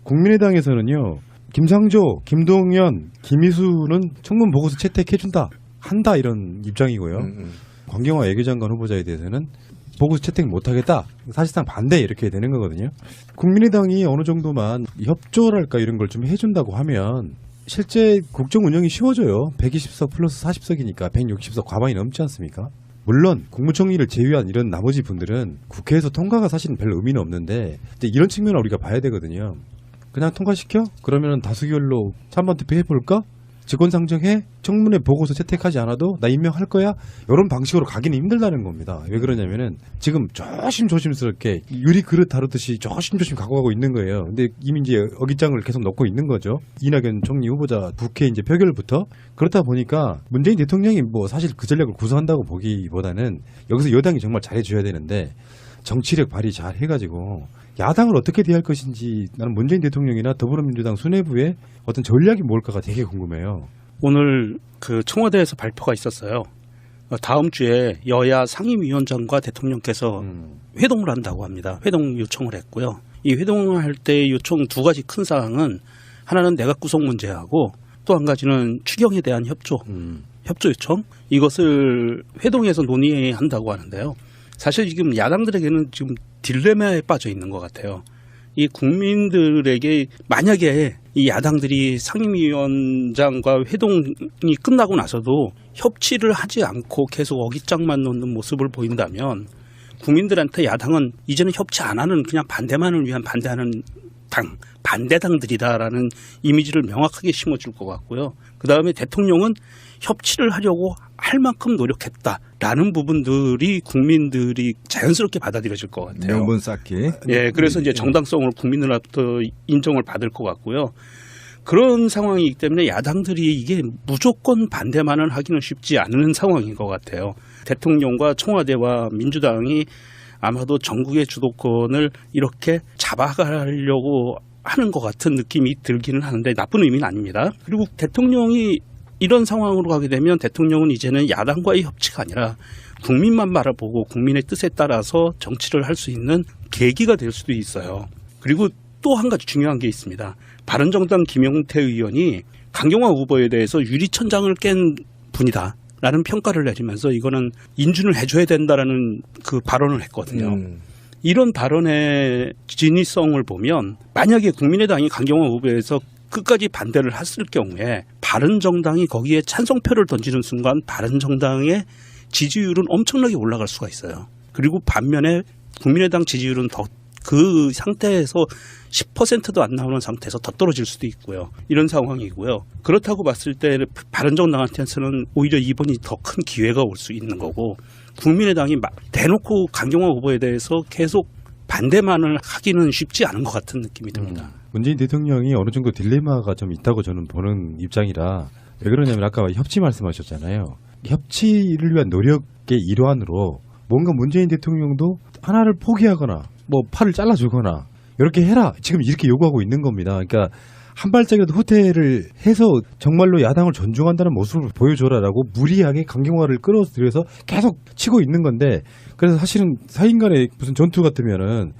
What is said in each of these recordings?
국민의당에서는요. 김상조, 김동연, 김희수는 청문 보고서 채택해준다. 한다 이런 입장이고요. 광경화 외교장관 후보자에 대해서는 보고서 채택 못하겠다. 사실상 반대 이렇게 되는 거거든요. 국민의당이 어느 정도만 협조랄까 이런 걸 좀 해준다고 하면 실제 국정 운영이 쉬워져요. 120석 플러스 40석이니까 160석 과반이 넘지 않습니까? 물론 국무총리를 제외한 이런 나머지 분들은 국회에서 통과가 사실은 별 의미는 없는데 이런 측면을 우리가 봐야 되거든요. 그냥 통과시켜? 그러면 다수결로 찬반 투표해볼까? 직권상정해? 청문회 보고서 채택하지 않아도 나 임명할 거야? 이런 방식으로 가기는 힘들다는 겁니다. 왜 그러냐면은 지금 조심스럽게 유리 그릇 다루듯이 조심조심 갖고 가고 있는 거예요. 근데 이미 이제 어깃장을 계속 넣고 있는 거죠. 이낙연 총리 후보자 국회 이제 표결부터. 그렇다 보니까 문재인 대통령이 뭐 사실 그 전략을 구사한다고 보기보다는 여기서 여당이 정말 잘해줘야 되는데 정치력 발휘 잘 해가지고 야당을 어떻게 대할 것인지 나는 문재인 대통령이나 더불어민주당 수뇌부의 어떤 전략이 뭘까가 되게 궁금해요. 오늘 그 청와대에서 발표가 있었어요. 다음 주에 여야 상임위원장과 대통령께서 회동을 한다고 합니다. 회동 요청을 했고요. 이 회동을 할 때 요청 두 가지 큰 사항은 하나는 내각 구성 문제하고 또 한 가지는 추경에 대한 협조 요청 이것을 회동에서 논의한다고 하는데요. 사실 지금 야당들에게는 지금 딜레마에 빠져 있는 것 같아요. 이 국민들에게 만약에 이 야당들이 상임위원장과 회동이 끝나고 나서도 협치를 하지 않고 계속 어깃장만 놓는 모습을 보인다면 국민들한테 야당은 이제는 협치 안 하는 그냥 반대만을 위한 반대하는 당, 반대당들이다라는 이미지를 명확하게 심어줄 것 같고요. 그다음에 대통령은 협치를 하려고 할 만큼 노력했다라는 부분들이 국민들이 자연스럽게 받아들여질 것 같아요. 명분 쌓기. 예, 그래서 이제 정당성을 국민들로부터 인정을 받을 것 같고요. 그런 상황이기 때문에 야당들이 이게 무조건 반대만을 하기는 쉽지 않은 상황인 것 같아요. 대통령과 청와대와 민주당이 아마도 전국의 주도권을 이렇게 잡아가려고 하는 것 같은 느낌이 들기는 하는데 나쁜 의미는 아닙니다. 그리고 대통령이 이런 상황으로 가게 되면 대통령은 이제는 야당과의 협치가 아니라 국민만 바라보고 국민의 뜻에 따라서 정치를 할 수 있는 계기가 될 수도 있어요. 그리고 또 한 가지 중요한 게 있습니다. 바른정당 김용태 의원이 강경화 후보에 대해서 유리천장을 깬 분이다. 라는 평가를 내리면서 이거는 인준을 해줘야 된다라는 그 발언을 했거든요. 이런 발언의 진위성을 보면 만약에 국민의당이 강경화 후보에서 끝까지 반대를 했을 경우에 바른정당이 거기에 찬성표를 던지는 순간 바른정당의 지지율은 엄청나게 올라갈 수가 있어요. 그리고 반면에 국민의당 지지율은 더 그 상태에서 10%도 안 나오는 상태에서 더 떨어질 수도 있고요. 이런 상황이고요. 그렇다고 봤을 때 바른정당한테서는 오히려 이번이 더 큰 기회가 올 수 있는 거고 국민의당이 대놓고 강경화 후보에 대해서 계속 반대만을 하기는 쉽지 않은 것 같은 느낌이 듭니다. 문재인 대통령이 어느 정도 딜레마가 좀 있다고 저는 보는 입장이라 왜 그러냐면 아까 협치 말씀하셨잖아요. 협치를 위한 노력의 일환으로 뭔가 문재인 대통령도 하나를 포기하거나 뭐 팔을 잘라주거나 이렇게 해라. 지금 이렇게 요구하고 있는 겁니다. 그러니까 한 발짝이라도 후퇴를 해서 정말로 야당을 존중한다는 모습을 보여줘라라고 무리하게 강경화를 끌어들여서 계속 치고 있는 건데 그래서 사실은 사인 간의 무슨 전투 같으면은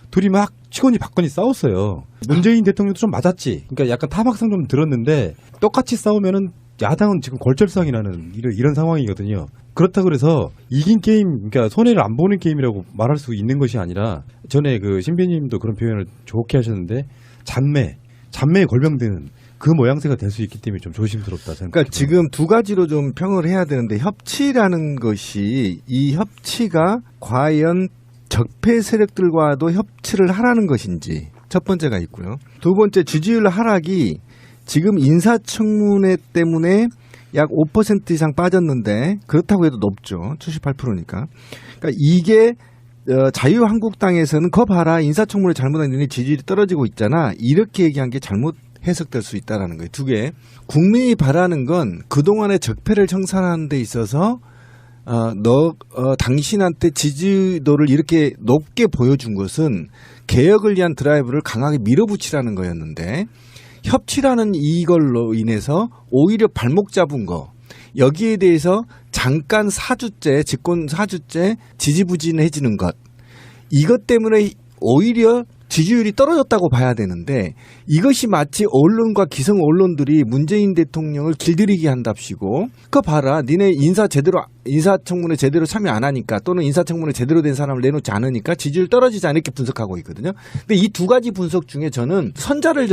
둘이 막 치고니 받거니 싸웠어요. 문재인 대통령도 좀 맞았지. 그러니까 약간 타박상 좀 들었는데 똑같이 싸우면은 야당은 지금 골절상이 나는 이런 상황이거든요. 그렇다고 그래서 이긴 게임, 그러니까 손해를 안 보는 게임이라고 말할 수 있는 것이 아니라 전에 그 신배님도 그런 표현을 좋게 하셨는데 잔매에 골병드는 그 모양새가 될 수 있기 때문에 좀 조심스럽다 생각합니다. 그러니까 지금 두 가지로 좀 평을 해야 되는데 협치라는 것이 이 협치가 과연 적폐 세력들과도 협치를 하라는 것인지 첫 번째가 있고요. 두 번째 지지율 하락이 지금 인사청문회 때문에 약 5% 이상 빠졌는데 그렇다고 해도 높죠. 78%니까. 그러니까 이게 자유한국당에서는 거 봐라. 인사청문회 잘못했더니 지지율이 떨어지고 있잖아. 이렇게 얘기한 게 잘못 해석될 수 있다는 거예요. 두 개. 국민이 바라는 건 그동안의 적폐를 청산하는 데 있어서 당신한테 지지도를 이렇게 높게 보여준 것은 개혁을 위한 드라이브를 강하게 밀어붙이라는 거였는데 협치라는 이걸로 인해서 오히려 발목 잡은 거 여기에 대해서 잠깐 4주째 집권 4주째 지지부진해지는 것 이것 때문에 오히려 지지율이 떨어졌다고 봐야 되는데 이것이 마치 언론과 기성 언론들이 문재인 대통령을 길들이게 한답시고 그거 봐라 니네 인사청문회 제대로 참여 안 하니까 또는 인사청문회 제대로 된 사람을 내놓지 않으니까 지지율 떨어지지 않을게 분석하고 있거든요. 근데 이 두 가지 분석 중에 저는 선자를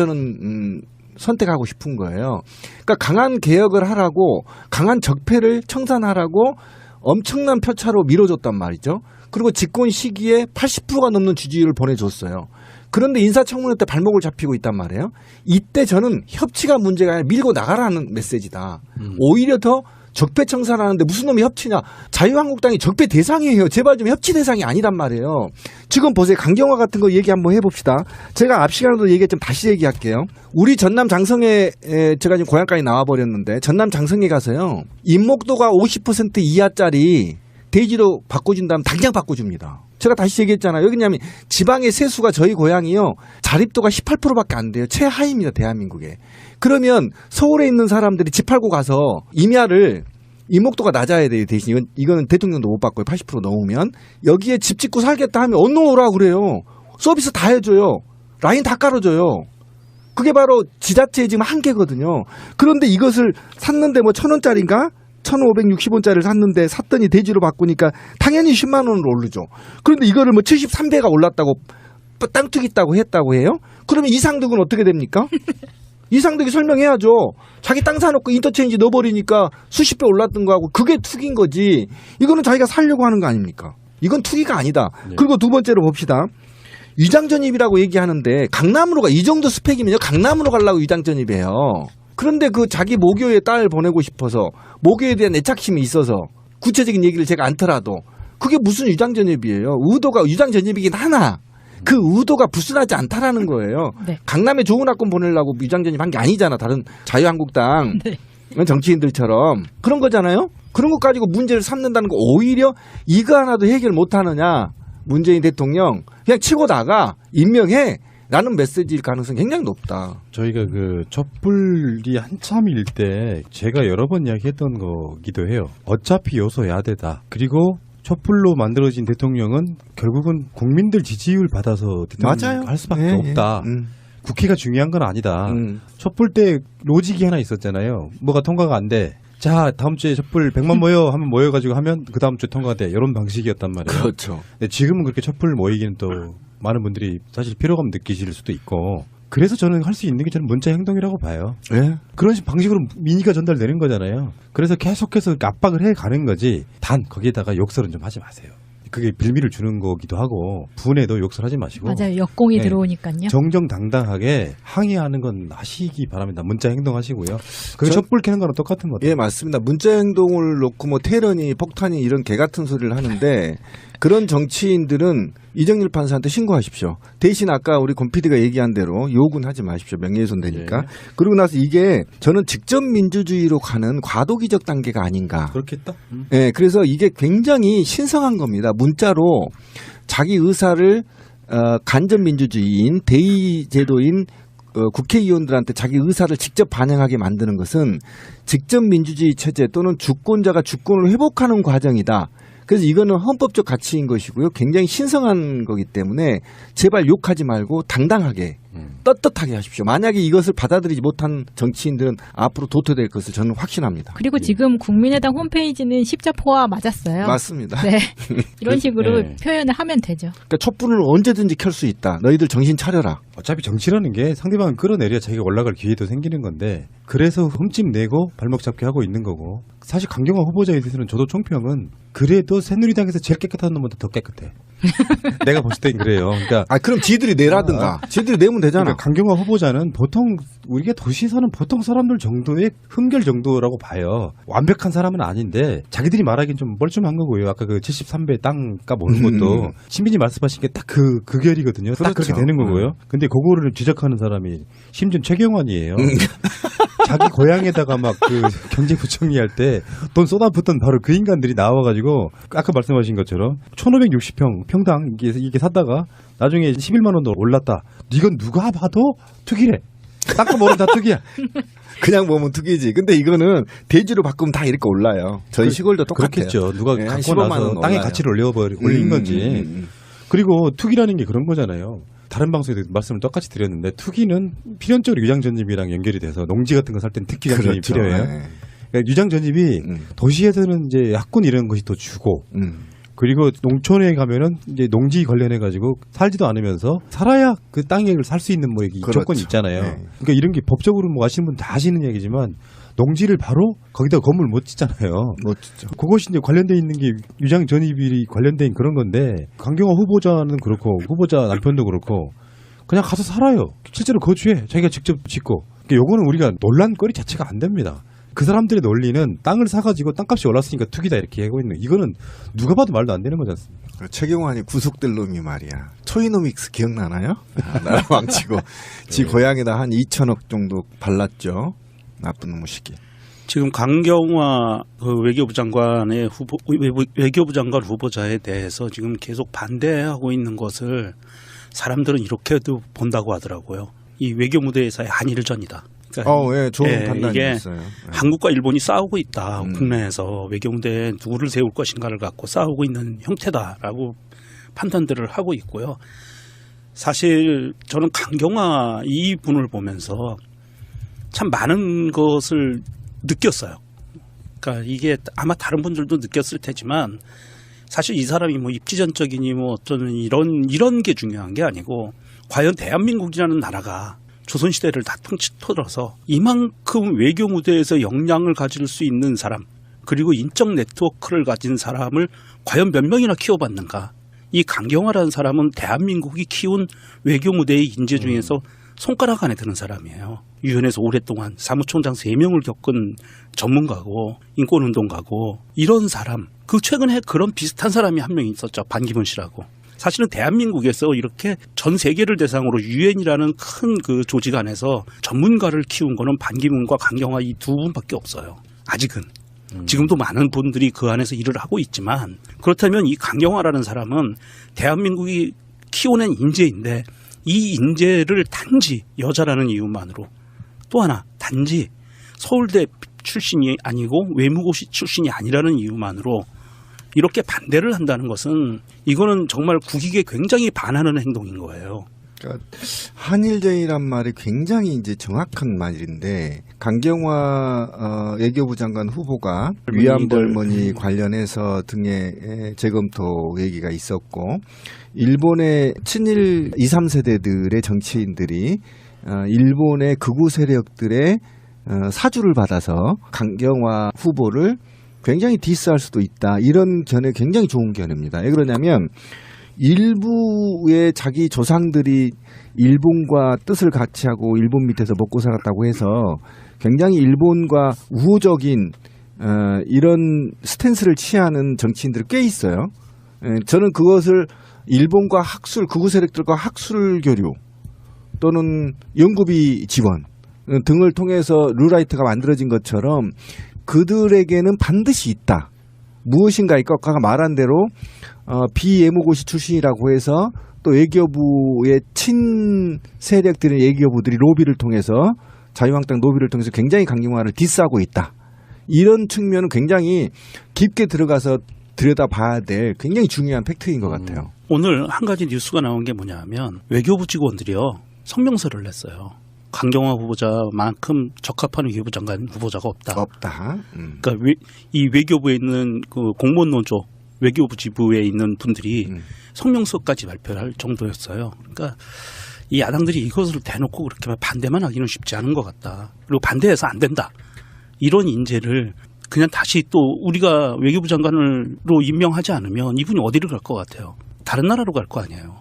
선택하고 싶은 거예요. 그러니까 강한 개혁을 하라고 강한 적폐를 청산하라고 엄청난 표차로 밀어줬단 말이죠. 그리고 집권 시기에 80%가 넘는 지지율을 보내줬어요. 그런데 인사청문회 때 발목을 잡히고 있단 말이에요. 이때 저는 협치가 문제가 아니라 밀고 나가라는 메시지다. 오히려 더 적폐 청산하는데 무슨 놈이 협치냐. 자유한국당이 적폐 대상이에요. 제발 좀 협치 대상이 아니란 말이에요. 지금 보세요. 강경화 같은 거 얘기 한번 해봅시다. 제가 앞 시간에도 얘기했지만 다시 얘기할게요. 우리 전남 장성에 제가 지금 고향까지 나와버렸는데 전남 장성에 가서요. 인목도가 50% 이하짜리 대지로 바꿔준다면 당장 바꿔줍니다. 제가 다시 얘기했잖아요. 여기냐면 지방의 세수가 저희 고향이요. 자립도가 18%밖에 안 돼요. 최하위입니다. 대한민국에. 그러면 서울에 있는 사람들이 집 팔고 가서 임야를 인목도가 낮아야 돼요. 대신 이거는 대통령도 못 바꿔요. 80% 넘으면. 여기에 집 짓고 살겠다 하면 언노오라 그래요. 서비스 다 해줘요. 라인 다 깔아줘요. 그게 바로 지자체의 지금 한계거든요. 그런데 이것을 샀는데 뭐 1,000원짜리인가? 1,560원짜리를 샀는데 샀더니 대지로 바꾸니까 당연히 10만 원으로 오르죠. 그런데 이거를 뭐 73배가 올랐다고 땅 투기 있다고 했다고 해요? 그러면 이상득은 어떻게 됩니까? 이상득이 설명해야죠. 자기 땅 사놓고 인터체인지 넣어버리니까 수십 배 올랐던 거하고 그게 투기인 거지. 이거는 자기가 살려고 하는 거 아닙니까? 이건 투기가 아니다. 네. 그리고 두 번째로 봅시다. 위장전입이라고 얘기하는데 강남으로 이 정도 스펙이면요. 강남으로 가려고 위장전입이에요. 그런데 그 자기 모교에 딸 보내고 싶어서 모교에 대한 애착심이 있어서 구체적인 얘기를 제가 않더라도 그게 무슨 유장전입이에요. 의도가 유장전입이긴 하나 그 의도가 불순하지 않다라는 거예요. 네. 강남에 좋은 학군 보내려고 유장전입 한 게 아니잖아. 다른 자유한국당 네. 정치인들처럼 그런 거잖아요. 그런 것 가지고 문제를 삼는다는 거 오히려 이거 하나도 해결 못하느냐. 문재인 대통령 그냥 치고 나가 임명해. 라는 메시지일 가능성이 굉장히 높다. 저희가 그 촛불이 한참일 때 제가 여러 번 이야기했던 거기도 해요. 어차피 요소 야대다. 그리고 촛불로 만들어진 대통령은 결국은 국민들 지지율 받아서 대통령 할 수밖에 없다. 국회가 중요한 건 아니다. 촛불 때 로직이 하나 있었잖아요. 뭐가 통과가 안 돼. 자, 다음 주에 촛불 100만 모여 하면 모여가지고 하면 그 다음 주에 통과돼. 이런 방식이었단 말이에요. 그렇죠. 근데 지금은 그렇게 촛불 모이기는 또 많은 분들이 사실 피로감 느끼실 수도 있고 그래서 저는 할 수 있는 게 저는 문자 행동이라고 봐요. 네? 그런 방식으로 민의가 전달되는 거잖아요. 그래서 계속해서 압박을 해가는 거지. 단 거기에다가 욕설은 좀 하지 마세요. 그게 빌미를 주는 거기도 하고 분에도 욕설하지 마시고 맞아요. 역공이 네. 들어오니까요. 정정당당하게 항의하는 건 하시기 바랍니다. 문자 행동하시고요. 그게 촛불 켜는 거랑 똑같은 거죠. 예, 맞습니다. 문자 행동을 놓고 뭐 테러니 폭탄이 이런 개 같은 소리를 하는데 그런 정치인들은 이정일 판사한테 신고하십시오. 대신 아까 우리 권 PD가 얘기한 대로 욕은 하지 마십시오. 명예훼손 되니까. 네. 그러고 나서 이게 저는 직접 민주주의로 가는 과도기적 단계가 아닌가. 그렇겠다. 예, 그래서 이게 굉장히 신성한 겁니다. 문자로 자기 의사를 간접 민주주의인 대의 제도인 국회의원들한테 자기 의사를 직접 반영하게 만드는 것은 직접 민주주의 체제 또는 주권자가 주권을 회복하는 과정이다. 그래서 이거는 헌법적 가치인 것이고요. 굉장히 신성한 거기 때문에 제발 욕하지 말고 당당하게 떳떳하게 하십시오. 만약에 이것을 받아들이지 못한 정치인들은 앞으로 도태될 것을 저는 확신합니다. 그리고 지금 국민의당 홈페이지는 십자포화 맞았어요. 맞습니다. 네. 이런 식으로 네. 표현을 하면 되죠. 그러니까 촛불을 언제든지 켤 수 있다. 너희들 정신 차려라. 어차피 정치라는 게 상대방을 끌어내려야 자기가 올라갈 기회도 생기는 건데 그래서 흠집 내고 발목 잡기 하고 있는 거고 사실 강경화 후보자에 대해서는 저도 총평은 그래도 새누리당에서 제일 깨끗한 놈보다 더 깨끗해. 내가 봤을 땐 그래요. 그러니까 그럼 지들이 내라든가. 지들이 내면 되잖아. 그러니까 강경화 후보자는 보통 우리가 도시에 사는 보통 사람들 정도의 흠결 정도라고 봐요. 완벽한 사람은 아닌데 자기들이 말하기엔 좀 뻘쭘한 거고요. 아까 그 73배 땅값 오른 것도 신빈이 말씀하신 게 딱 그 결이거든요. 딱 그렇게 되는 거고요. 근데 그거를 지적하는 사람이 심지어 최경환이에요. 자기 고향에다가 막 그 경제부총리 할 때 돈 쏟아붓던 바로 그 인간들이 나와가지고 아까 말씀하신 것처럼 1560평 평당 이게 샀다가 나중에 11만 원도 올랐다. 이건 누가 봐도 투기래. 땅값 오른 다 투기야. 그냥 보면 투기지. 근데 이거는 대지로 바꾸면 다 이렇게 올라요. 저희 시골도 똑같아요. 그렇겠죠. 누가 네, 한 갖고 15만 나서 원 땅의 올라요. 가치를 올린 건지. 그리고 투기라는 게 그런 거잖아요. 다른 방송에도 말씀을 똑같이 드렸는데 투기는 필연적으로 유장 전입이랑 연결이 돼서 농지 같은 거 살 때는 특기 유장 전입이 필요해요. 네. 그러니까 유장 전입이 도시에서는 이제 학군 이런 것이 더 주고 그리고 농촌에 가면은 이제 농지 관련해 가지고 살지도 않으면서 살아야 그 땅을 살 수 있는 뭐 이 그렇죠. 조건이 있잖아요. 네. 그러니까 이런 게 법적으로 뭐 아시는 분 다 아시는 얘기지만 농지를 바로 거기다 건물 못 짓잖아요. 멋지죠. 그것이 이제 관련돼 있는 게 유장 전입이 관련된 그런 건데 강경화 후보자는 그렇고 후보자 남편도 그렇고 그냥 가서 살아요. 실제로 거주해. 자기가 직접 짓고. 그러니까 요거는 우리가 논란거리 자체가 안 됩니다. 그 사람들의 논리는 땅을 사가지고 땅값이 올랐으니까 투기다 이렇게 하고 있는 이거는 누가 봐도 말도 안 되는 거지 않습니까? 최경환이 구속될 놈이 말이야. 토이노믹스 기억나나요? 나라 망치고 지 고향에다 한 2천억 정도 발랐죠. 나쁜 놈의 시기. 지금 강경화 그 외교부 장관의 외교부 장관 후보자에 대해서 지금 계속 반대하고 있는 것을 사람들은 이렇게도 본다고 하더라고요. 이 외교 무대에서의 한일전이다. 그러니까 예, 좋은 이게 판단이었어요. 예. 한국과 일본이 싸우고 있다. 국내에서 외교 무대에 누구를 세울 것인가를 갖고 싸우고 있는 형태다라고 판단들을 하고 있고요. 사실 저는 강경화 이분을 보면서 참 많은 것을 느꼈어요. 그러니까 이게 아마 다른 분들도 느꼈을 테지만 사실 이 사람이 뭐 입지전적이니 뭐 어떤 이런 게 중요한 게 아니고 과연 대한민국이라는 나라가 조선시대를 다 통틀어서 이만큼 외교 무대에서 역량을 가질 수 있는 사람 그리고 인적 네트워크를 가진 사람을 과연 몇 명이나 키워봤는가. 이 강경화라는 사람은 대한민국이 키운 외교 무대의 인재 중에서 손가락 안에 드는 사람이에요. 유엔에서 오랫동안 사무총장 3명을 겪은 전문가고 인권운동가고 이런 사람. 그 최근에 그런 비슷한 사람이 한 명 있었죠. 반기문 씨라고. 사실은 대한민국에서 이렇게 전 세계를 대상으로 유엔이라는 큰 그 조직 안에서 전문가를 키운 거는 반기문과 강경화 이 두 분밖에 없어요. 아직은. 지금도 많은 분들이 그 안에서 일을 하고 있지만 그렇다면 이 강경화라는 사람은 대한민국이 키워낸 인재인데 이 인재를 단지 여자라는 이유만으로 또 하나 단지 서울대 출신이 아니고 외무고시 출신이 아니라는 이유만으로 이렇게 반대를 한다는 것은 이거는 정말 국익에 굉장히 반하는 행동인 거예요. 그러니까 한일전이란 말이 굉장히 이제 정확한 말인데 강경화 외교부 장관 후보가 위안부 할머니 관련해서 등의 재검토 얘기가 있었고 일본의 친일 2, 3세대들의 정치인들이 일본의 극우 세력들의 사주를 받아서 강경화 후보를 굉장히 디스할 수도 있다. 이런 견해 굉장히 좋은 견해입니다. 왜 그러냐면 일부의 자기 조상들이 일본과 뜻을 같이 하고 일본 밑에서 먹고 살았다고 해서 굉장히 일본과 우호적인 이런 스탠스를 취하는 정치인들이 꽤 있어요. 저는 그것을 일본과 극우 세력들과 학술 교류 또는 연구비 지원 등을 통해서 룰라이트가 만들어진 것처럼 그들에게는 반드시 있다. 무엇인가 아까 말한 대로 비예무고시 출신이라고 해서 또 외교부의 친 세력들의 외교부들이 로비를 통해서 자유한국당 로비를 통해서 굉장히 강경화를 디스하고 있다. 이런 측면은 굉장히 깊게 들어가서 들여다봐야 될 굉장히 중요한 팩트인 것 같아요. 오늘 한 가지 뉴스가 나온 게 뭐냐면 외교부 직원들이요 성명서를 냈어요. 강경화 후보자만큼 적합한 외교부 장관 후보자가 없다. 그러니까 이 외교부에 있는 그 공무원 노조 외교부 지부에 있는 분들이 성명서까지 발표할 정도였어요. 그러니까 이 야당들이 이것을 대놓고 그렇게 반대만 하기는 쉽지 않은 것 같다. 그리고 반대해서 안 된다. 이런 인재를 그냥 다시 또 우리가 외교부 장관으로 임명하지 않으면 이분이 어디를 갈 것 같아요. 다른 나라로 갈 거 아니에요.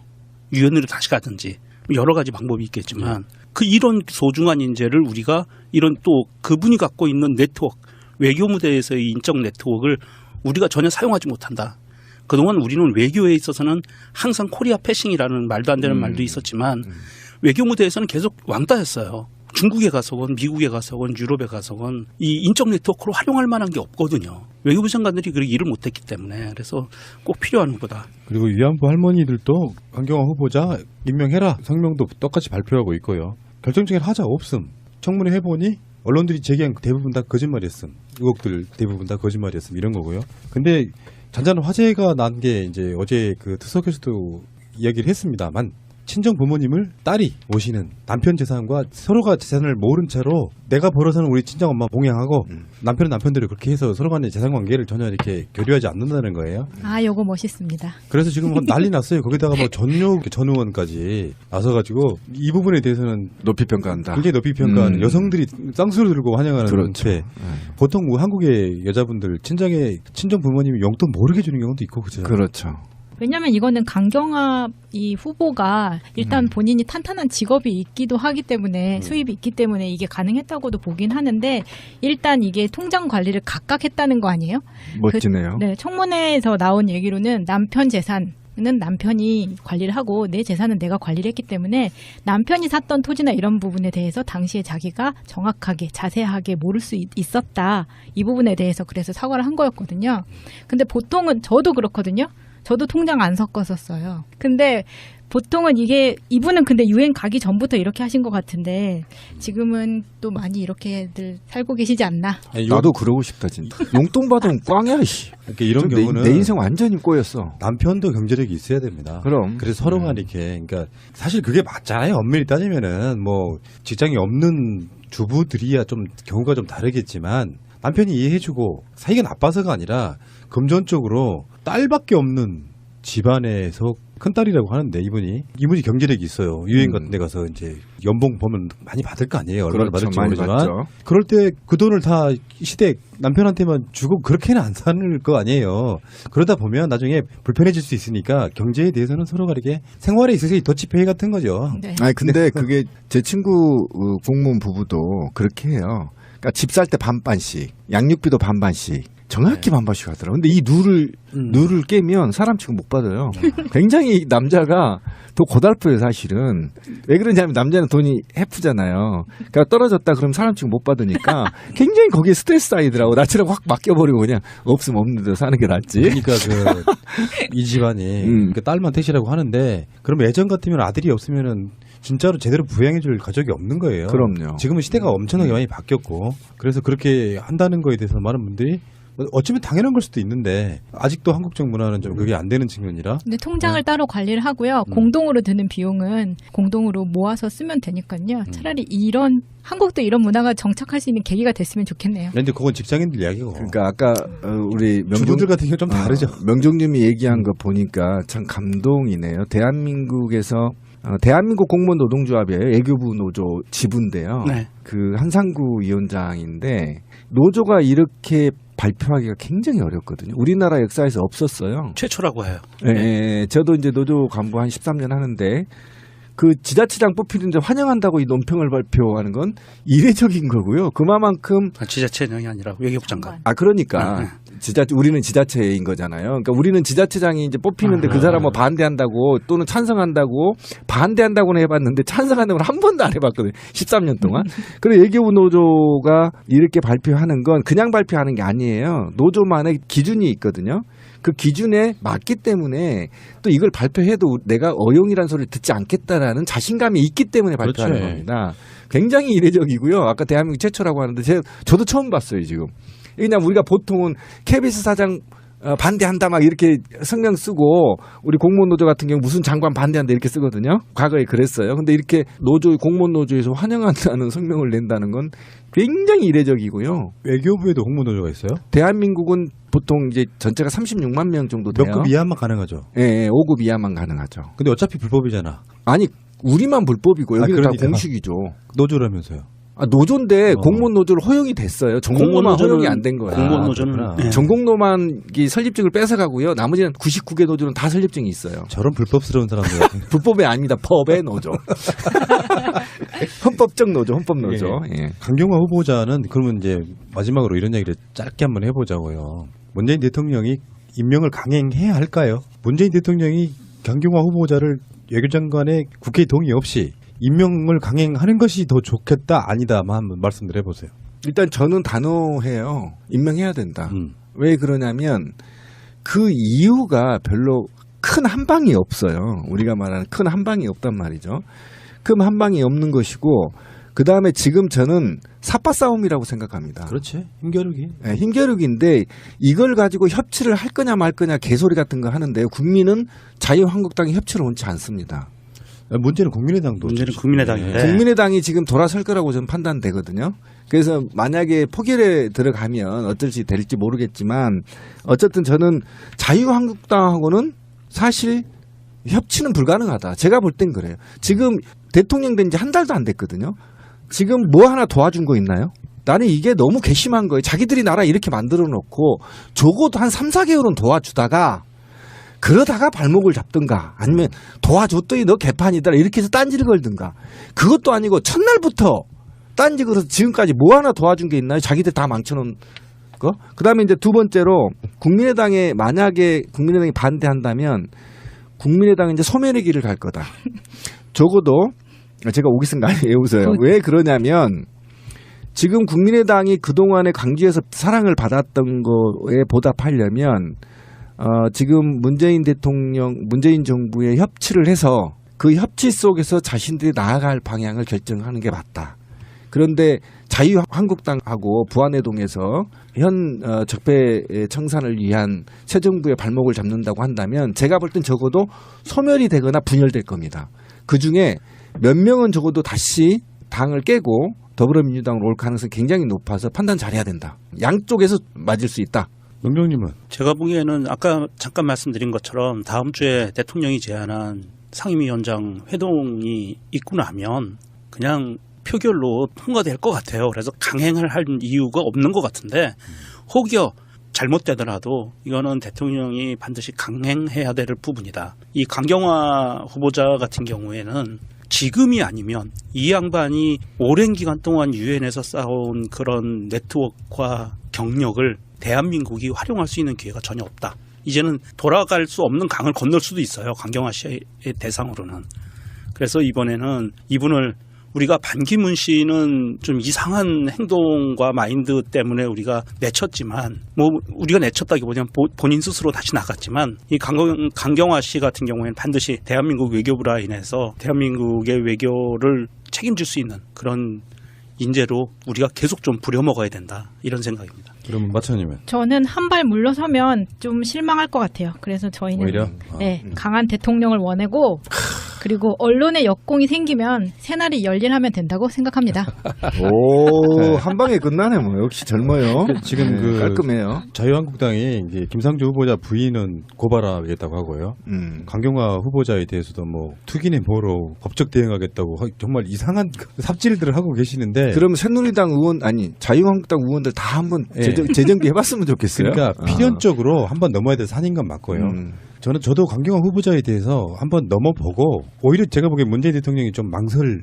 유엔으로 다시 가든지 여러 가지 방법이 있겠지만 그 이런 소중한 인재를 우리가 이런 또 그분이 갖고 있는 네트워크 외교 무대에서의 인적 네트워크를 우리가 전혀 사용하지 못한다. 그동안 우리는 외교에 있어서는 항상 코리아 패싱이라는 말도 안 되는 말도 있었지만 외교 무대에서는 계속 왕따였어요. 중국에 가서건 미국에 가서건 유럽에 가서건 이 인적 네트워크로 활용할 만한 게 없거든요. 외교부 장관들이 그렇게 일을 못했기 때문에 그래서 꼭 필요한 후보다. 그리고 위안부 할머니들도 강경화 후보자 임명해라 성명도 똑같이 발표하고 있고요. 결정적인 하자 없음. 청문회 해보니 언론들이 제기한 대부분 다 거짓말이었음. 의혹들 대부분 다 거짓말이었음 이런 거고요. 근데 잔잔한 화제가 난 게 이제 어제 그 특석 교수도 이야기를 했습니다만 친정 부모님을 딸이 모시는 남편 재산과 서로가 재산을 모른 채로 내가 벌어서는 우리 친정 엄마 봉양하고 남편은 남편대로 그렇게 해서 서로 간의 재산 관계를 전혀 이렇게 교류하지 않는다는 거예요. 아, 요거 멋있습니다. 그래서 지금 뭐 난리 났어요. 거기다가 뭐 전 의원까지 나서가지고 이 부분에 대해서는 높이 평가한다. 굉장히 높이 평가하는 여성들이 쌍수를 들고 환영하는 그렇죠. 게 보통 뭐 한국의 여자분들 친정 부모님이 용돈 모르게 주는 경우도 있고 그죠. 그렇죠. 왜냐하면 이거는 강경화 이 후보가 일단 본인이 탄탄한 직업이 있기도 하기 때문에 수입이 있기 때문에 이게 가능했다고도 보긴 하는데 일단 이게 통장 관리를 각각 했다는 거 아니에요? 멋지네요. 네, 청문회에서 나온 얘기로는 남편 재산은 남편이 관리를 하고 내 재산은 내가 관리를 했기 때문에 남편이 샀던 토지나 이런 부분에 대해서 당시에 자기가 정확하게 자세하게 모를 수 있었다. 이 부분에 대해서 그래서 사과를 한 거였거든요. 근데 보통은 저도 그렇거든요. 저도 통장 안 섞었었어요. 근데 보통은 이분은 근데 유엔 가기 전부터 이렇게 하신 것 같은데 지금은 또 많이 이렇게들 살고 계시지 않나? 아니, 나도 그러고 싶다 진짜. 용돈 받으면 꽝이야 씨. 그러니까 이런 경우는 내 인생 완전히 꼬였어. 남편도 경제력이 있어야 됩니다. 그럼. 그래서 서로가 이렇게 그러니까 사실 그게 맞잖아요. 엄밀히 따지면은 뭐 직장이 없는 주부들이야 좀 경우가 좀 다르겠지만 남편이 이해해주고 사이가 나빠서가 아니라 금전적으로 딸밖에 없는 집안에서 큰 딸이라고 하는데 이분이 경제력이 있어요. 유엔 같은 데 가서 이제 연봉 보면 많이 받을 거 아니에요. 얼마나 그렇죠, 받을지 많이 모르지만 받죠. 그럴 때 그 돈을 다 시댁 남편한테만 주고 그렇게는 안 사는 거 아니에요. 그러다 보면 나중에 불편해질 수 있으니까 경제에 대해서는 서로가 이렇게 생활에 있어서 더치페이 같은 거죠. 네. 아니 근데 그게 제 친구 공무원 부부도 그렇게 해요. 그러니까 집 살 때 반반씩, 양육비도 반반씩. 정확히 반반씩 하더라고요. 근데 이 룰을 깨면 사람 치고 못 받아요. 굉장히 남자가 더 고달프요, 사실은. 왜 그러냐면 남자는 돈이 해프잖아요. 그러니까 떨어졌다 그러면 사람 치고 못 받으니까 굉장히 거기에 스트레스 쌓이더라고. 나처럼 확 맡겨버리고 그냥 없으면 없는 데로 사는 게 낫지. 그러니까 이 집안이 그 딸만 택시라고 하는데 그럼 예전 같으면 아들이 없으면은 진짜로 제대로 부양해줄 가족이 없는 거예요. 그럼요. 지금은 시대가 엄청나게 많이 바뀌었고 그래서 그렇게 한다는 거에 대해서 많은 분들이 어쩌면 당연한 걸 수도 있는데 아직도 한국 정부는 좀 그게 안 되는 측면이라. 근데 통장을 따로 관리를 하고요. 공동으로 드는 비용은 공동으로 모아서 쓰면 되니까요. 차라리 한국도 이런 문화가 정착할 수 있는 계기가 됐으면 좋겠네요. 근데 그건 직장인들 이야기고. 그러니까 아까 우리 주부들 같은 경우 좀 다르죠. 명종님이 얘기한 거 보니까 참 감동이네요. 대한민국에서 대한민국 공무원 노동조합이에요. 애교부 노조 지부인데요. 네. 그 한상구 위원장인데 노조가 이렇게 발표하기가 굉장히 어렵거든요. 우리나라 역사에서 없었어요. 최초라고 해요. 예, 저도 이제 노조 간부 한 13년 하는데 그 지자체장 뽑히는데 환영한다고 이 논평을 발표하는 건 이례적인 거고요. 그만큼 지자체장이 아니라 외교부 장관. 그러니까 우리는 지자체인 거잖아요. 그러니까 우리는 지자체장이 이제 뽑히는데 그 사람은 반대한다고 또는 찬성한다고 반대한다고는 해봤는데 찬성한다고는 한 번도 안 해봤거든요. 13년 동안. 그리고 외교부 노조가 이렇게 발표하는 건 그냥 발표하는 게 아니에요. 노조만의 기준이 있거든요. 그 기준에 맞기 때문에 또 이걸 발표해도 내가 어용이라는 소리를 듣지 않겠다라는 자신감이 있기 때문에 발표하는 그렇죠. 겁니다. 굉장히 이례적이고요. 아까 대한민국 최초라고 하는데 저도 처음 봤어요, 지금. 그냥 우리가 보통은 KBS 사장 반대한다 막 이렇게 성명 쓰고 우리 공무원 노조 같은 경우 무슨 장관 반대한다 이렇게 쓰거든요. 과거에 그랬어요. 근데 이렇게 공무원 노조에서 환영한다는 성명을 낸다는 건 굉장히 이례적이고요. 외교부에도 공무원 노조가 있어요? 대한민국은 보통 이제 전체가 36만 명 정도 돼요. 몇 급 이하만 가능하죠. 예, 5급 이하만 가능하죠. 근데 어차피 불법이잖아. 아니 우리만 불법이고 여기는 다 그러니까. 공식이죠. 노조라면서요. 노조인데 공무원 노조를 허용이 됐어요. 전공노만 허용이 안 된 거야. 공무원 노조는 네. 전공노만 설립증을 뺏어가고요. 나머지는 99개 노조는 다 설립증이 있어요. 저런 불법스러운 사람들. 불법이 아닙니다. 법의 노조. 헌법적 노조, 헌법 노조. 예. 강경화 후보자는 그러면 이제 마지막으로 이런 얘기를 짧게 한번 해보자고요. 문재인 대통령이 임명을 강행해야 할까요? 문재인 대통령이 강경화 후보자를 외교장관의 국회 동의 없이 임명을 강행하는 것이 더 좋겠다 아니다만 한번 말씀을 해보세요. 일단 저는 단호해요. 임명해야 된다. 왜 그러냐면 그 이유가 별로 큰 한방이 없어요. 우리가 말하는 큰 한방이 없단 말이죠. 큰 한방이 없는 것이고 그 다음에 지금 저는 삿바 싸움이라고 생각합니다. 그렇지. 힘겨루기. 네, 힘겨루기인데 이걸 가지고 협치를 할 거냐 말 거냐 개소리 같은 거 하는데요. 국민은 자유한국당이 협치를 원치 않습니다. 문제는 국민의당도 문제는 국민의당인데 국민의당이 지금 돌아설 거라고 저는 판단되거든요. 그래서 만약에 포결에 들어가면 어떨지 될지 모르겠지만 어쨌든 저는 자유한국당하고는 사실 협치는 불가능하다. 제가 볼 땐 그래요. 지금 대통령 된 지 한 달도 안 됐거든요. 지금 뭐 하나 도와준 거 있나요? 나는 이게 너무 괘씸한 거예요. 자기들이 나라 이렇게 만들어 놓고 적어도 한 3, 4개월은 도와주다가 그러다가 발목을 잡든가 아니면 도와줬더니 너 개판이다 이렇게 해서 딴지를 걸든가. 그것도 아니고 첫날부터 딴지 걸어서 지금까지 뭐 하나 도와준 게 있나요? 자기들 다 망쳐놓은 거. 그다음에 이제 두 번째로 국민의당에 만약에 국민의당이 반대한다면 국민의당은 이제 소멸의 길을 갈 거다. 적어도 제가 오기슨 거 아니에요. 웃어요. 왜 그러냐면 지금 국민의당이 그동안에 광주에서 사랑을 받았던 거에 보답하려면 지금 문재인 정부의 협치를 해서 그 협치 속에서 자신들이 나아갈 방향을 결정하는 게 맞다. 그런데 자유한국당하고 부안해동에서 현 적폐 청산을 위한 새 정부의 발목을 잡는다고 한다면 제가 볼 땐 적어도 소멸이 되거나 분열될 겁니다. 그중에 몇 명은 적어도 다시 당을 깨고 더불어민주당으로 올 가능성이 굉장히 높아서 판단 잘해야 된다. 양쪽에서 맞을 수 있다. 명령님은? 제가 보기에는 아까 잠깐 말씀드린 것처럼 다음 주에 대통령이 제안한 상임위원장 회동이 있고 나면 그냥 표결로 통과될 것 같아요. 그래서 강행을 할 이유가 없는 것 같은데 혹여 잘못되더라도 이거는 대통령이 반드시 강행해야 될 부분이다. 이 강경화 후보자 같은 경우에는 지금이 아니면 이 양반이 오랜 기간 동안 유엔에서 쌓아온 그런 네트워크와 경력을 대한민국이 활용할 수 있는 기회가 전혀 없다. 이제는 돌아갈 수 없는 강을 건널 수도 있어요. 강경화 씨의 대상으로는. 그래서 이번에는 이분을 우리가 반기문 씨는 좀 이상한 행동과 마인드 때문에 우리가 내쳤지만 뭐 우리가 내쳤다기보다는 본인 스스로 다시 나갔지만 이 강경화 씨 같은 경우에는 반드시 대한민국 외교부 라인에서 대한민국의 외교를 책임질 수 있는 그런 인재로 우리가 계속 좀 부려먹어야 된다 이런 생각입니다. 그러면 마차님은? 저는 한 발 물러서면 좀 실망할 것 같아요. 그래서 저희는 오히려? 네, 강한 대통령을 원하고 그리고 언론의 역공이 생기면 새날이 열일하면 된다고 생각합니다. 오, 한 방에 끝나네 뭐. 역시 젊어요. 지금 그 깔끔해요. 자유한국당이 이제 김상조 후보자 부인은 고발하겠다고 하고요. 강경화 후보자에 대해서도 뭐 투기네 뭐로 법적 대응하겠다고 정말 이상한 삽질들을 하고 계시는데. 그럼 새누리당 의원 아니 자유한국당 의원들 다 한번 재정비 해봤으면 좋겠어요. 그러니까 필연적으로 한번 넘어야 돼서 산인 건 맞고요. 저도 강경화 후보자에 대해서 한번 넘어보고 오히려 제가 보기엔 문재인 대통령이 좀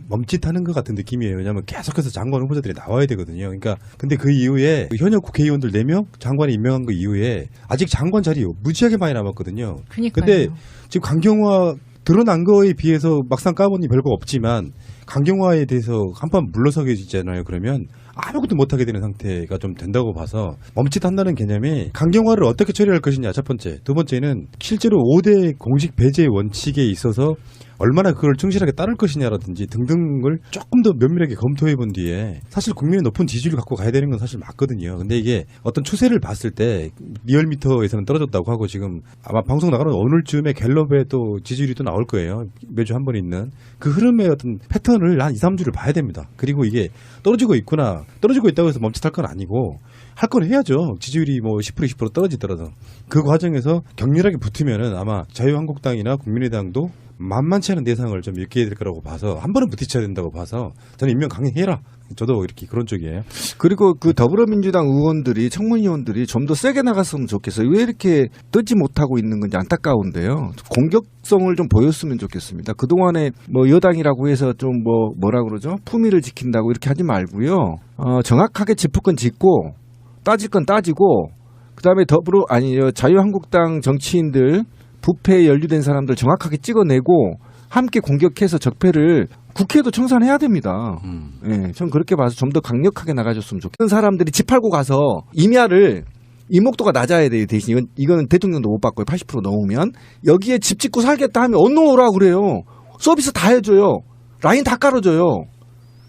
멈칫하는 것 같은 느낌이에요. 왜냐하면 계속해서 장관 후보자들이 나와야 되거든요. 그러니까 근데 그 이후에 현역 국회의원들 4명 장관이 임명한 그 이후에 아직 장관 자리 무지하게 많이 남았거든요. 그러니까요. 근데 지금 강경화 드러난 거에 비해서 막상 까보니 별거 없지만 강경화에 대해서 한번 물러서게 되잖아요. 그러면 아무것도 못하게 되는 상태가 좀 된다고 봐서 멈칫한다는 개념이 강경화를 어떻게 처리할 것이냐 첫 번째. 두 번째는 실제로 5대 공식 배제 원칙에 있어서 얼마나 그걸 충실하게 따를 것이냐라든지 등등을 조금 더 면밀하게 검토해 본 뒤에 사실 국민의 높은 지지율을 갖고 가야 되는 건 사실 맞거든요. 근데 이게 어떤 추세를 봤을 때 리얼미터에서는 떨어졌다고 하고 지금 아마 방송 나가는 오늘쯤에 갤럽에 또 지지율이 또 나올 거예요. 매주 한 번 있는 그 흐름의 어떤 패턴을 한 2, 3주를 봐야 됩니다. 그리고 이게 떨어지고 있구나. 떨어지고 있다고 해서 멈칫할 건 아니고 할 건 해야죠. 지지율이 뭐 10% 20% 떨어지더라도 그 과정에서 격렬하게 붙으면은 아마 자유한국당이나 국민의당도 만만치 않은 대상을 좀 일깨야 될 거라고 봐서 한 번은 부딪혀야 된다고 봐서 저는 임명 강행해라. 저도 이렇게 그런 쪽이에요. 그리고 그 더불어민주당 의원들이 청문위원들이 좀 더 세게 나갔으면 좋겠어요. 왜 이렇게 뜨지 못하고 있는 건지 안타까운데요. 공격성을 좀 보였으면 좋겠습니다. 그동안에 뭐 여당이라고 해서 좀 뭐라 그러죠? 품위를 지킨다고 이렇게 하지 말고요. 정확하게 짚을 건 짚고 따질 건 따지고 그다음에 자유한국당 정치인들 부패에 연루된 사람들 정확하게 찍어내고 함께 공격해서 적폐를 국회에도 청산해야 됩니다. 예, 전 그렇게 봐서 좀 더 강력하게 나가줬으면 좋겠어요. 사람들이 집 팔고 가서 임야를 이목도가 낮아야 돼요. 대신 이거는 대통령도 못 바꿔요. 80% 넘으면. 여기에 집 짓고 살겠다 하면 어느 오라고 그래요. 서비스 다 해줘요. 라인 다 깔아줘요.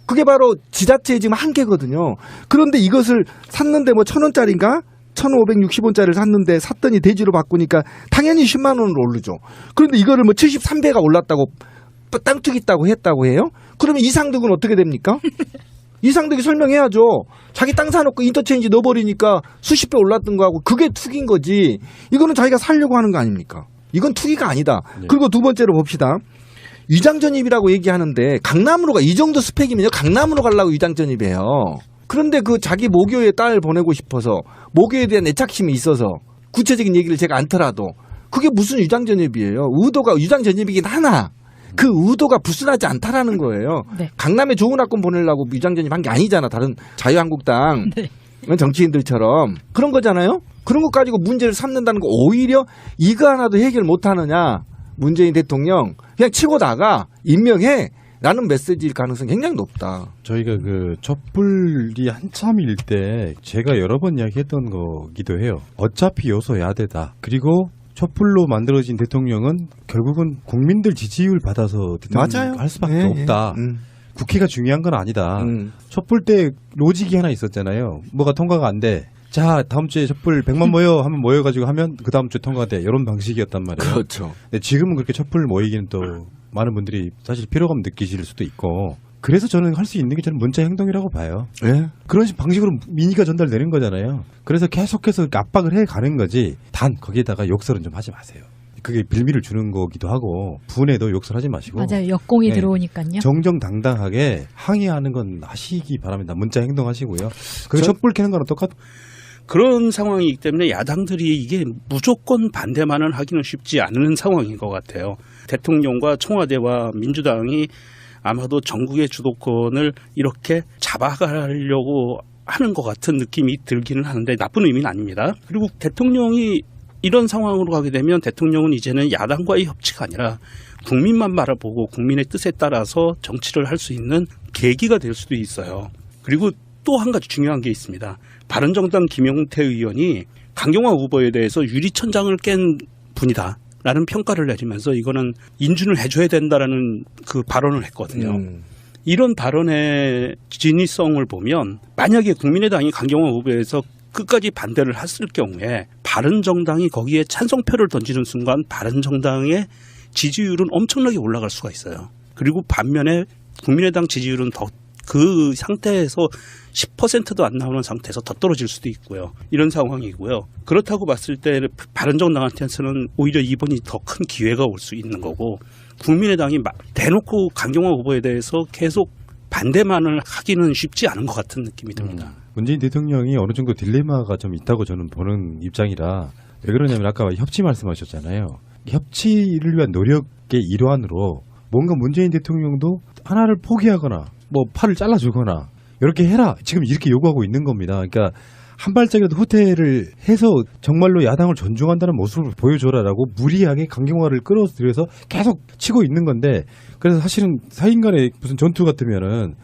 그게 바로 지자체의 지금 한계거든요. 그런데 이것을 샀는데 뭐 1,000원짜리인가? 1,560원짜리를 샀는데 샀더니 대지로 바꾸니까 당연히 10만 원으로 오르죠. 그런데 이거를 뭐 73배가 올랐다고 땅 투기 했다고 해요? 그러면 이상득은 어떻게 됩니까? 이상득이 설명해야죠. 자기 땅 사놓고 인터체인지 넣어버리니까 수십 배 올랐던 거하고 그게 투기인 거지. 이거는 자기가 살려고 하는 거 아닙니까? 이건 투기가 아니다. 네. 그리고 두 번째로 봅시다. 위장전입이라고 얘기하는데 강남으로 가. 이 정도 스펙이면요. 강남으로 가려고 위장전입이에요. 그런데 그 자기 모교에 딸 보내고 싶어서 모교에 대한 애착심이 있어서 구체적인 얘기를 제가 않더라도 그게 무슨 위장전입이에요. 의도가 위장전입이긴 하나 그 의도가 불순하지 않다라는 거예요. 네. 강남에 좋은 학군 보내려고 위장전입한 게 아니잖아. 다른 자유한국당 네. 정치인들처럼 그런 거잖아요. 그런 것 가지고 문제를 삼는다는 거 오히려 이거 하나도 해결 못하느냐. 문재인 대통령 그냥 치고 나가 임명해 라는 메시지일 가능성이 굉장히 높다. 저희가 그 촛불이 한참일 때 제가 여러 번 이야기했던 거기도 해요. 어차피 요소 야대다. 그리고 촛불로 만들어진 대통령은 결국은 국민들 지지율 받아서 대통령 할 수밖에 없다. 국회가 중요한 건 아니다. 촛불 때 로직이 하나 있었잖아요. 뭐가 통과가 안 돼. 자, 다음 주에 촛불 100만 모여 하면 모여가지고 하면 그 다음 주에 통과돼. 이런 방식이었단 말이에요. 그렇죠. 근데 지금은 그렇게 촛불 모이기는 또 많은 분들이 사실 피로감 느끼실 수도 있고. 그래서 저는 할 수 있는 게 저는 문자 행동이라고 봐요. 예? 그런 방식으로 민의가 전달되는 거잖아요. 그래서 계속해서 압박을 해 가는 거지. 단 거기에다가 욕설은 좀 하지 마세요. 그게 빌미를 주는 거기도 하고 분에도 욕설하지 마시고. 맞아요. 역공이 네. 들어오니까요. 정정당당하게 항의하는 건 하시기 바랍니다. 문자 행동하시고요. 그게 촛불 켜는 거랑 똑같. 그런 상황이기 때문에 야당들이 이게 무조건 반대만은 하기는 쉽지 않은 상황인 것 같아요. 대통령과 청와대와 민주당이 아마도 전국의 주도권을 이렇게 잡아가려고 하는 것 같은 느낌이 들기는 하는데 나쁜 의미는 아닙니다. 그리고 대통령이 이런 상황으로 가게 되면 대통령은 이제는 야당과의 협치가 아니라 국민만 바라보고 국민의 뜻에 따라서 정치를 할 수 있는 계기가 될 수도 있어요. 그리고 또 한 가지 중요한 게 있습니다. 바른정당 김용태 의원이 강경화 후보에 대해서 유리천장을 깬 분이다. 라는 평가를 내리면서 이거는 인준을 해줘야 된다라는 그 발언을 했거든요. 이런 발언의 진위성을 보면 만약에 국민의당이 강경화 후보에서 끝까지 반대를 했을 경우에 바른정당이 거기에 찬성표를 던지는 순간 바른정당의 지지율은 엄청나게 올라갈 수가 있어요. 그리고 반면에 국민의당 지지율은 더 그 상태에서 10%도 안 나오는 상태에서 더 떨어질 수도 있고요. 이런 상황이고요. 그렇다고 봤을 때 바른정당한테는 오히려 이번이 더 큰 기회가 올 수 있는 거고 국민의당이 대놓고 강경화 후보에 대해서 계속 반대만을 하기는 쉽지 않은 것 같은 느낌이 듭니다. 문재인 대통령이 어느 정도 딜레마가 좀 있다고 저는 보는 입장이라 왜 그러냐면 아까 협치 말씀하셨잖아요. 협치를 위한 노력의 일환으로 뭔가 문재인 대통령도 하나를 포기하거나 뭐 팔을 잘라주거나 이렇게 해라. 지금 이렇게 요구하고 있는 겁니다. 그러니까 한 발짝이라도 후퇴를 해서 정말로 야당을 존중한다는 모습을 보여줘라라고 무리하게 강경화를 끌어들여서 계속 치고 있는 건데 그래서 사실은 사인 간의 무슨 전투 같으면은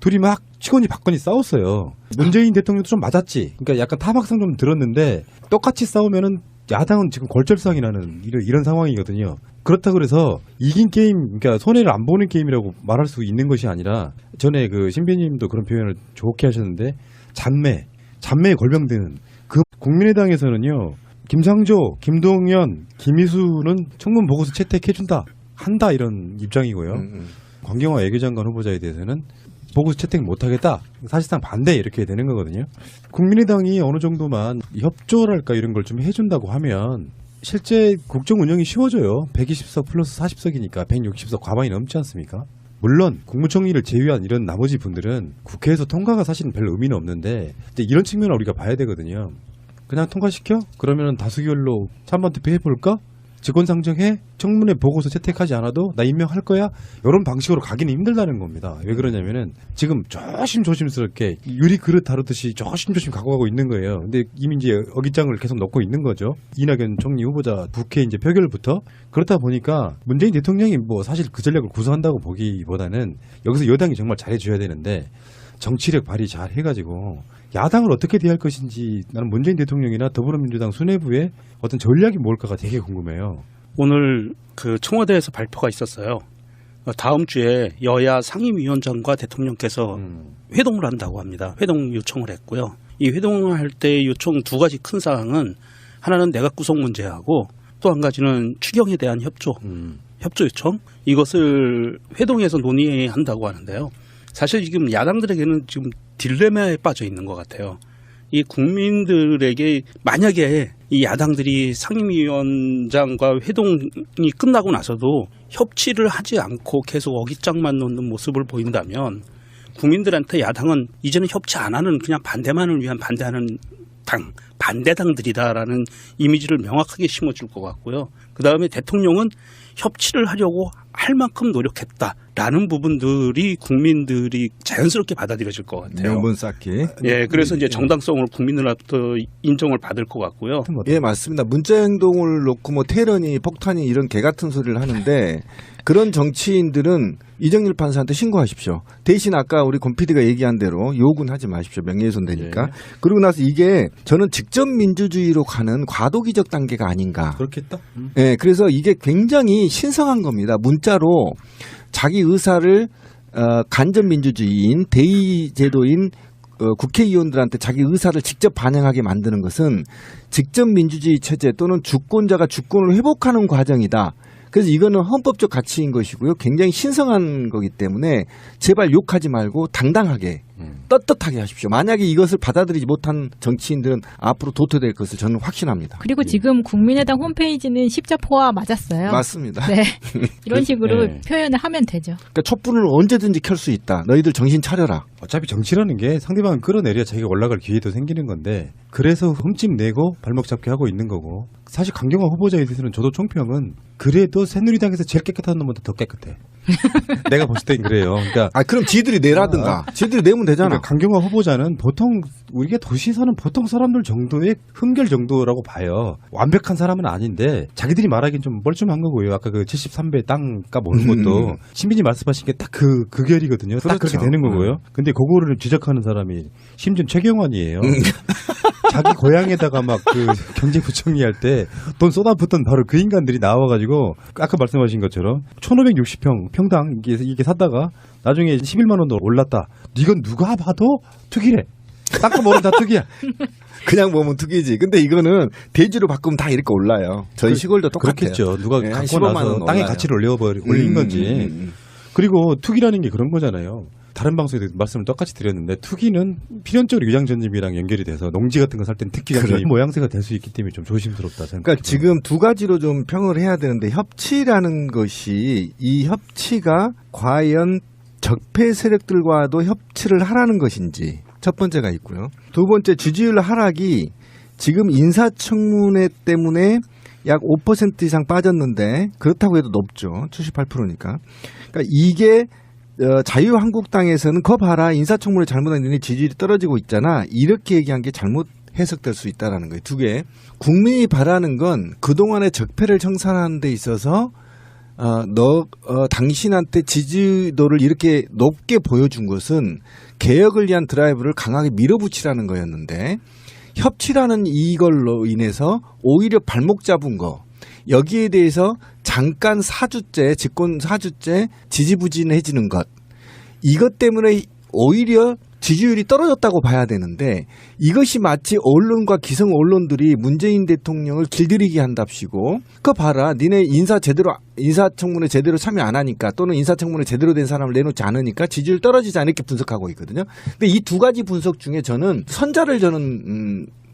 둘이 막 치고니 받거니 싸웠어요. 문재인 대통령도 좀 맞았지. 그러니까 약간 타박상 좀 들었는데 똑같이 싸우면은 야당은 지금 골절상이 나는 이런 상황이거든요. 그렇다고 그래서 이긴 게임, 그러니까 손해를 안 보는 게임이라고 말할 수 있는 것이 아니라 전에 그 신배님도 그런 표현을 좋게 하셨는데 잔매에 걸병되는 그 국민의당에서는요. 김상조, 김동연, 김희수는 청문 보고서 채택해준다. 한다 이런 입장이고요. 강경화 외교장관 후보자에 대해서는 보고서 채택 못하겠다. 사실상 반대 이렇게 되는 거거든요. 국민의당이 어느 정도만 협조랄까 이런 걸 좀 해준다고 하면 실제 국정 운영이 쉬워져요. 120석 플러스 40석이니까 160석 과반이 넘지 않습니까? 물론 국무총리를 제외한 이런 나머지 분들은 국회에서 통과가 사실은 별 의미는 없는데 이제 이런 측면을 우리가 봐야 되거든요. 그냥 통과시켜? 그러면 다수결로 찬반 투표해볼까? 직권상정해? 청문회 보고서 채택하지 않아도 나 임명할 거야? 이런 방식으로 가기는 힘들다는 겁니다. 왜 그러냐면은 지금 조심스럽게 유리 그릇 다루듯이 조심조심 갖고 가고 있는 거예요. 근데 이미 이제 어깃장을 계속 넣고 있는 거죠. 이낙연 총리 후보자 국회 이제 표결부터. 그렇다 보니까 문재인 대통령이 뭐 사실 그 전략을 구사한다고 보기보다는 여기서 여당이 정말 잘해줘야 되는데 정치력 발휘 잘 해가지고 야당을 어떻게 대할 것인지 나는 문재인 대통령이나 더불어민주당 수뇌부의 어떤 전략이 뭘까가 되게 궁금해요. 오늘 그 청와대에서 발표가 있었어요. 다음 주에 여야 상임위원장과 대통령께서 회동을 한다고 합니다. 회동 요청을 했고요. 이 회동을 할 때 요청 두 가지 큰 사항은 하나는 내각 구성 문제하고 또 한 가지는 추경에 대한 협조 협조 요청 이것을 회동에서 논의한다고 하는데요. 사실 지금 야당들에게는 지금 딜레마에 빠져 있는 것 같아요. 이 국민들에게 만약에 이 야당들이 상임위원장과 회동이 끝나고 나서도 협치를 하지 않고 계속 어깃장만 놓는 모습을 보인다면 국민들한테 야당은 이제는 협치 안 하는 그냥 반대만을 위한 반대하는 당, 반대당들이다라는 이미지를 명확하게 심어줄 것 같고요. 그다음에 대통령은 협치를 하려고 할 만큼 노력했다라는 부분들이 국민들이 자연스럽게 받아들여질 것 같아요. 명분 쌓기. 예, 그래서 이제 정당성을 국민들로부터 인정을 받을 것 같고요. 예, 맞습니다. 문자 행동을 놓고 뭐 테러니 폭탄이 이런 개 같은 소리를 하는데 그런 정치인들은 이정일 판사한테 신고하십시오. 대신 아까 우리 권 PD가 얘기한 대로 욕은 하지 마십시오. 명예훼손 되니까. 예. 그리고 나서 이게 저는 직접 민주주의로 가는 과도기적 단계가 아닌가. 그렇겠다. 예, 그래서 이게 굉장히 신성한 겁니다. 문자로 자기 의사를 간접 민주주의인 대의 제도인 국회의원들한테 자기 의사를 직접 반영하게 만드는 것은 직접 민주주의 체제 또는 주권자가 주권을 회복하는 과정이다. 그래서 이거는 헌법적 가치인 것이고요. 굉장히 신성한 거기 때문에 제발 욕하지 말고 당당하게 떳떳하게 하십시오. 만약에 이것을 받아들이지 못한 정치인들은 앞으로 도태될 것을 저는 확신합니다. 그리고 지금 국민의당 홈페이지는 십자포화 맞았어요. 맞습니다. 네. 이런 식으로 네. 표현을 하면 되죠. 그러니까 촛불을 언제든지 켤 수 있다. 너희들 정신 차려라. 어차피 정치라는 게 상대방을 끌어내려야 자기가 올라갈 기회도 생기는 건데 그래서 흠집 내고 발목 잡기 하고 있는 거고 사실 강경화 후보자에 대해서는 저도 총평은 그래도 새누리당에서 제일 깨끗한 놈보다 더 깨끗해. 내가 봤을 땐 그래요. 그러니까 그럼 지들이 내라든가. 지들이 내면 되잖아. 그러니까 강경화 후보자는 보통 우리가 도시 사는 보통 사람들 정도의 흠결 정도라고 봐요. 완벽한 사람은 아닌데 자기들이 말하기엔 좀 뻘쭘한 거고요. 아까 그 73배 땅값 오는 것도 신빈이 말씀하신 게 딱 그 결이거든요. 딱 그렇죠. 그렇게 되는 거고요. 근데 그거를 지적하는 사람이 심지어 최경환이에요. 자기 고향에다가 막 그 경제부총리 할 때 돈 쏟아붓던 바로 그 인간들이 나와가지고 아까 말씀하신 것처럼 1560평 평당 이게 샀다가 나중에 11만 원도 올랐다. 이건 누가 봐도 투기래. 땅값 오른 다 투기야. 그냥 보면 투기지. 근데 이거는 대지로 바꾸면 다 이렇게 올라요. 저희 시골도 똑같아요. 그렇겠죠. 누가 네, 한 갖고 15만 나서 원 땅의 올라요. 가치를 올린 건지. 그리고 투기라는 게 그런 거잖아요. 다른 방송에도 말씀을 똑같이 드렸는데 투기는 필연적으로 위장전입이랑 연결이 돼서 농지 같은 거 살 땐 특기 그래. 모양새가 될 수 있기 때문에 좀 조심스럽다. 그러니까 지금 두 가지로 좀 평을 해야 되는데 협치라는 것이 이 협치가 과연 적폐 세력들과도 협치를 하라는 것인지 첫 번째가 있고요. 두 번째 지지율 하락이 지금 인사청문회 때문에 약 5% 이상 빠졌는데 그렇다고 해도 높죠. 78%니까. 그러니까 이게 자유한국당에서는 거 봐라 인사청문회 잘못한 일이 지지율이 떨어지고 있잖아 이렇게 얘기한 게 잘못 해석될 수 있다라는 거예요. 두 개. 국민이 바라는 건 그동안의 적폐를 청산하는 데 있어서 당신한테 지지도를 이렇게 높게 보여준 것은 개혁을 위한 드라이브를 강하게 밀어붙이라는 거였는데 협치라는 이걸로 인해서 오히려 발목 잡은 거 여기에 대해서 잠깐 4주째 집권 4주째 지지부진해지는 것 이것 때문에 오히려 지지율이 떨어졌다고 봐야 되는데 이것이 마치 언론과 기성 언론들이 문재인 대통령을 길들이게 한답시고 그거 봐라 니네 인사청문회 제대로 참여 안 하니까 또는 인사청문회 제대로 된 사람을 내놓지 않으니까 지지율 떨어지지 않게 분석하고 있거든요. 근데 이 두 가지 분석 중에 저는 선자를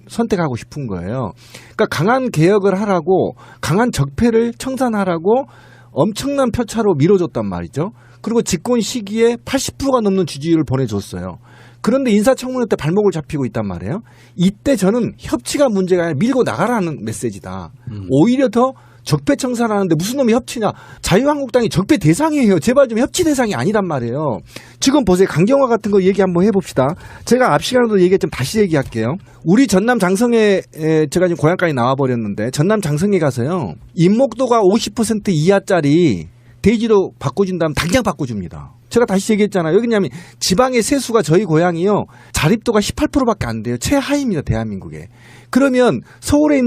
선택하고 싶은 거예요. 그러니까 강한 개혁을 하라고 강한 적폐를 청산하라고 엄청난 표차로 밀어줬단 말이죠. 그리고 집권 시기에 80%가 넘는 지지율을 보내줬어요. 그런데 인사청문회 때 발목을 잡히고 있단 말이에요. 이때 저는 협치가 문제가 아니라 밀고 나가라는 메시지다. 오히려 더 적폐 청산하는데 무슨 놈이 협치냐. 자유한국당이 적폐 대상이에요. 제발 좀 협치 대상이 아니란 말이에요. 지금 보세요. 강경화 같은 거 얘기 한번 해봅시다. 제가 앞 시간에도 얘기했지만 다시 얘기할게요. 우리 전남 장성에 제가 지금 고향까지 나와버렸는데 전남 장성에 가서요. 인목도가 50% 이하짜리 대지로 바꿔준다면 당장 바꿔줍니다. 제가 다시 얘기했잖아요. 여기냐면 지방의 세수가 저희 고향이요. 자립도가 18%밖에 안 돼요. 최하위입니다. 대한민국에. 그러면 서울에 있는